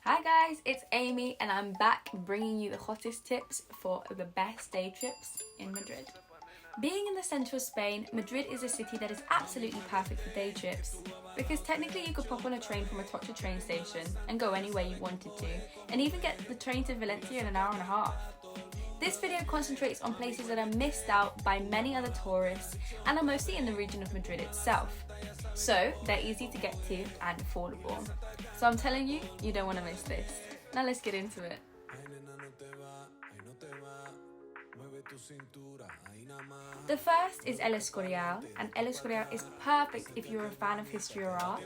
Hi guys, it's Amy and I'm back bringing you the hottest tips for the best day trips in Madrid. Being in the centre of Spain, Madrid is a city that is absolutely perfect for day trips because technically you could pop on a train from Atocha train station and go anywhere you wanted to, and even get the train to Valencia in an hour and a half. This video concentrates on places that are missed out by many other tourists and are mostly in the region of Madrid itself. So they're easy to get to and affordable. So I'm telling you, you don't want to miss this. Now let's get into it. The first is El Escorial, and El Escorial is perfect if you're a fan of history or art,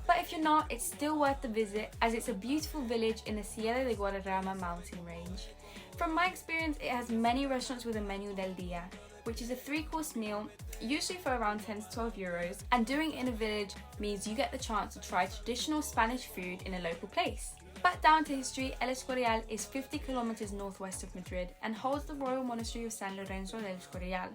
but if you're not, it's still worth the visit as it's a beautiful village in the Sierra de Guadarrama mountain range. From my experience, it has many restaurants with a menu del día, which is a 3-course meal, usually for around 10 to 12 euros, and doing it in a village means you get the chance to try traditional Spanish food in a local place. Back down to history, El Escorial is 50 kilometers northwest of Madrid and holds the royal monastery of San Lorenzo del Escorial,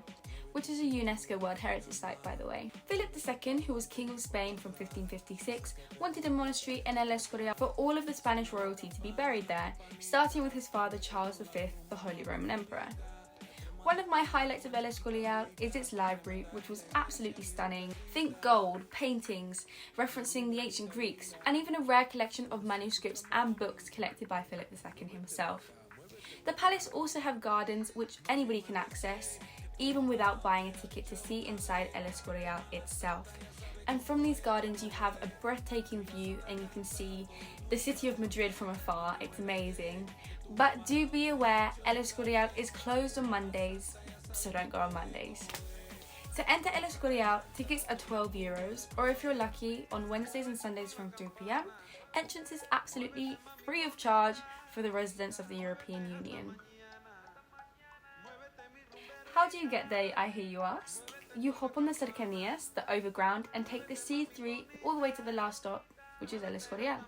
which is a UNESCO World Heritage Site, by the way. Philip II, who was King of Spain from 1556, wanted a monastery in El Escorial for all of the Spanish royalty to be buried there, starting with his father Charles V, the Holy Roman Emperor. One of my highlights of El Escorial is its library, which was absolutely stunning. Think gold, paintings, referencing the ancient Greeks, and even a rare collection of manuscripts and books collected by Philip II himself. The palace also have gardens which anybody can access, even without buying a ticket, to see inside El Escorial itself. And from these gardens you have a breathtaking view and you can see the city of Madrid from afar. It's amazing. But do be aware, El Escorial is closed on Mondays, so don't go on Mondays. To enter El Escorial, tickets are 12 euros, or if you're lucky, on Wednesdays and Sundays from 3 p.m. Entrance is absolutely free of charge for the residents of the European Union. How do you get there, I hear you ask? You hop on the Cercanias, the overground, and take the C3 all the way to the last stop, which is El Escorial.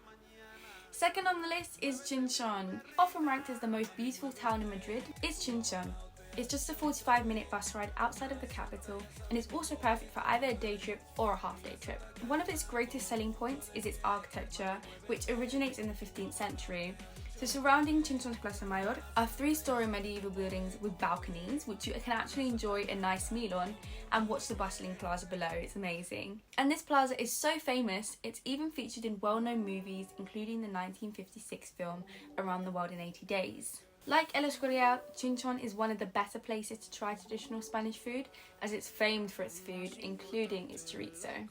Second on the list is Chinchón. Often ranked as the most beautiful town in Madrid, it's Chinchón. It's just a 45-minute bus ride outside of the capital, and it's also perfect for either a day trip or a half-day trip. One of its greatest selling points is its architecture, which originates in the 15th century. So surrounding Chinchón's Plaza Mayor are 3-story medieval buildings with balconies, which you can actually enjoy a nice meal on and watch the bustling plaza below. It's amazing. And this plaza is so famous, it's even featured in well-known movies, including the 1956 film Around the World in 80 Days. Like El Escorial, Chinchón is one of the better places to try traditional Spanish food, as it's famed for its food, including its chorizo.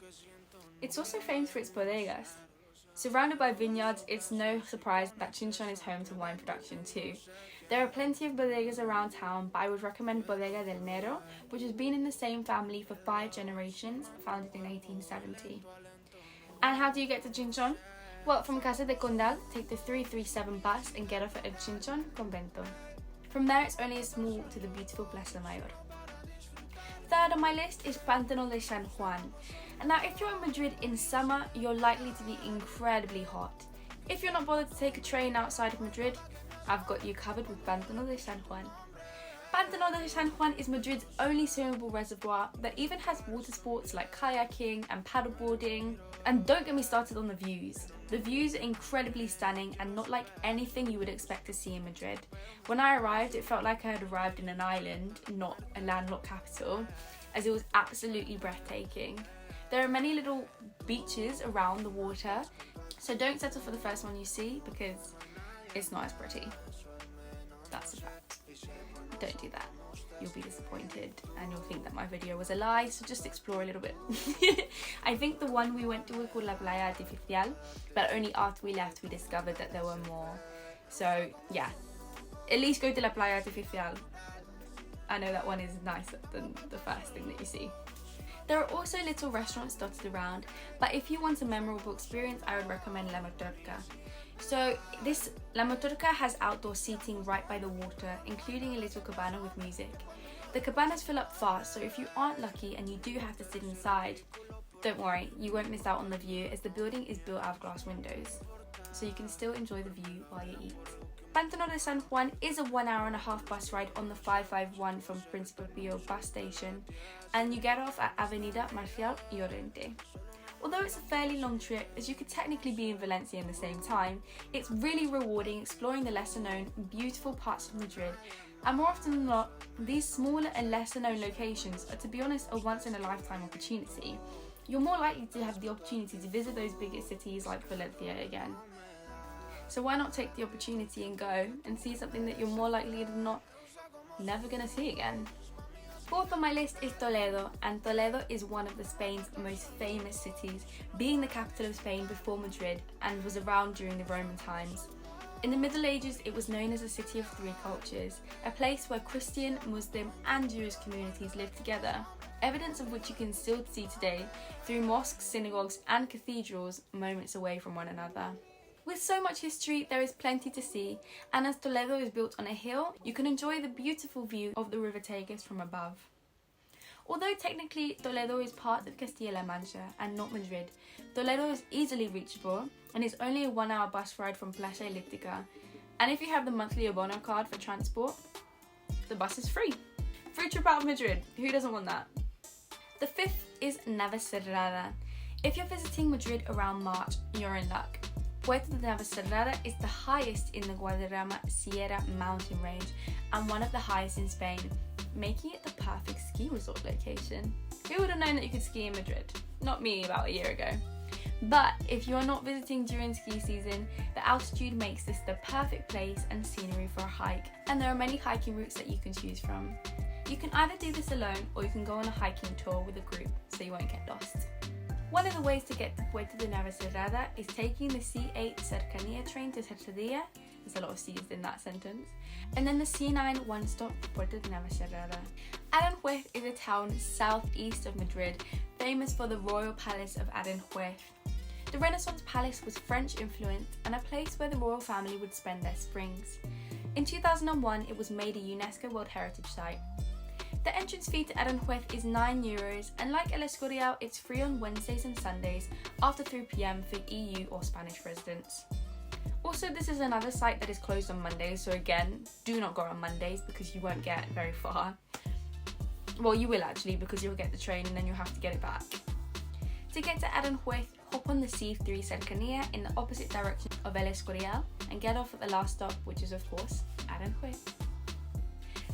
It's also famed for its bodegas. Surrounded by vineyards, it's no surprise that Chinchón is home to wine production too. There are plenty of bodegas around town, but I would recommend Bodega del Nero, which has been in the same family for 5 generations, founded in 1870. And how do you get to Chinchón? Well, from Casa de Condal, take the 337 bus and get off at Chinchón, Convento. From there, it's only a small walk to the beautiful Plaza Mayor. Third on my list is Pantano de San Juan. And now, if you're in Madrid in summer, you're likely to be incredibly hot. If you're not bothered to take a train outside of Madrid, I've got you covered with Pantano de San Juan. Pantano de San Juan is Madrid's only swimmable reservoir that even has water sports like kayaking and paddleboarding. And don't get me started on the views. The views are incredibly stunning and not like anything you would expect to see in Madrid. When I arrived, it felt like I had arrived in an island, not a landlocked capital, as it was absolutely breathtaking. There are many little beaches around the water, so don't settle for the first one you see because it's not as pretty. That's a fact. Don't do that. You'll be disappointed and you'll think that my video was a lie, so just explore a little bit. I think the one we went to was called La Playa Artificial, but only after we left we discovered that there were more. So yeah, at least go to La Playa Artificial. I know that one is nicer than the first thing that you see. There are also little restaurants dotted around, but if you want a memorable experience, I would recommend La Motorca. So La Motorca has outdoor seating right by the water, including a little cabana with music. The cabanas fill up fast, so if you aren't lucky and you do have to sit inside, don't worry, you won't miss out on the view as the building is built out of glass windows, so you can still enjoy the view while you eat. Pantano de San Juan is a 1.5-hour bus ride on the 551 from Principe Pio Bus station, and you get off at Avenida Marcial Llorente. Although it's a fairly long trip, as you could technically be in Valencia in the same time, it's really rewarding exploring the lesser known, beautiful parts of Madrid. And more often than not, these smaller and lesser known locations are, to be honest, a once in a lifetime opportunity. You're more likely to have the opportunity to visit those bigger cities like Valencia again. So why not take the opportunity and go and see something that you're more likely than not never gonna see again? Fourth on my list is Toledo, and Toledo is one of Spain's most famous cities, being the capital of Spain before Madrid and was around during the Roman times. In the Middle Ages, it was known as a city of three cultures, a place where Christian, Muslim and Jewish communities lived together, evidence of which you can still see today through mosques, synagogues and cathedrals moments away from one another. With so much history, there is plenty to see, and as Toledo is built on a hill, you can enjoy the beautiful view of the River Tagus from above. Although technically Toledo is part of Castilla-La Mancha and not Madrid, Toledo is easily reachable and is only a 1 hour bus ride from Plaza Eliptica. And if you have the monthly Abono card for transport, the bus is free. Free trip out of Madrid, who doesn't want that? The fifth is Navecerrada. If you're visiting Madrid around March, you're in luck. Puerto de Navecerrada is the highest in the Guadarrama Sierra mountain range and one of the highest in Spain, making it the perfect ski resort location. Who would have known that you could ski in Madrid? Not me about a year ago. But if you are not visiting during ski season, the altitude makes this the perfect place and scenery for a hike, and there are many hiking routes that you can choose from. You can either do this alone or you can go on a hiking tour with a group so you won't get lost. One of the ways to get to Puerto de Navecerrada is taking the C9 Cercania train to Cercedilla, there's a lot of C's in that sentence, and then the C9 one-stop Puerto de Navecerrada. Aranjuez is a town southeast of Madrid, famous for the royal palace of Aranjuez. The Renaissance palace was French influenced and a place where the royal family would spend their springs. In 2001, it was made a UNESCO World Heritage Site. The entrance fee to Aranjuez is €9, and like El Escorial, it's free on Wednesdays and Sundays after 3 PM for EU or Spanish residents. Also, this is another site that is closed on Mondays, so again, do not go on Mondays because you won't get very far. Well, you will actually, because you'll get the train and then you'll have to get it back. To get to Aranjuez, hop on the C9 Cercania in the opposite direction of El Escorial and get off at the last stop, which is of course Aranjuez.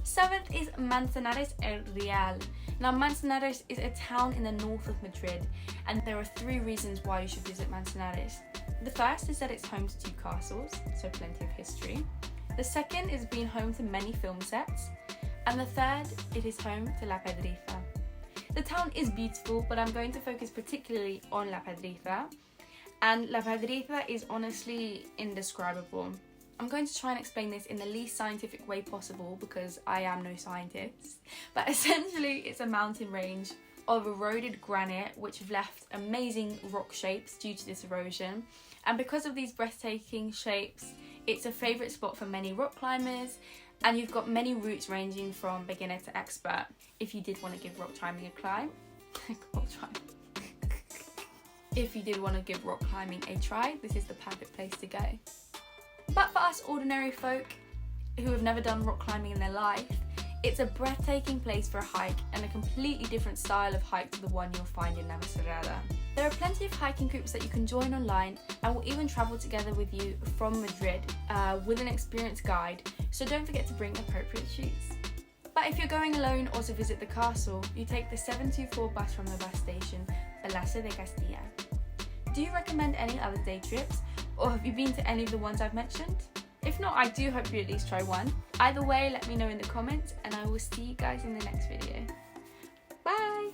Seventh is Manzanares el Real. Now Manzanares is a town in the north of Madrid, and there are 3 reasons why you should visit Manzanares. The first is that it's home to 2 castles, so plenty of history. The second is being home to many film sets. And the third, it is home to La Pedriza. The town is beautiful, but I'm going to focus particularly on La Pedriza. And La Pedriza is honestly indescribable. I'm going to try and explain this in the least scientific way possible because I am no scientist. But essentially, it's a mountain range of eroded granite which have left amazing rock shapes due to this erosion. And because of these breathtaking shapes, it's a favourite spot for many rock climbers, and you've got many routes ranging from beginner to expert if you did want to give rock climbing a try. If you did want to give rock climbing a try, this is the perfect place to go. But for us ordinary folk who have never done rock climbing in their life, it's a breathtaking place for a hike and a completely different style of hike to the one you'll find in Navecerrada. There are plenty of hiking groups that you can join online and will even travel together with you from Madrid with an experienced guide, so don't forget to bring appropriate shoes. But if you're going alone or to visit the castle, you take the 724 bus from the bus station, Plaza de Castilla. Do you recommend any other day trips, or have you been to any of the ones I've mentioned? If not, I do hope you at least try one. Either way, let me know in the comments, and I will see you guys in the next video. Bye!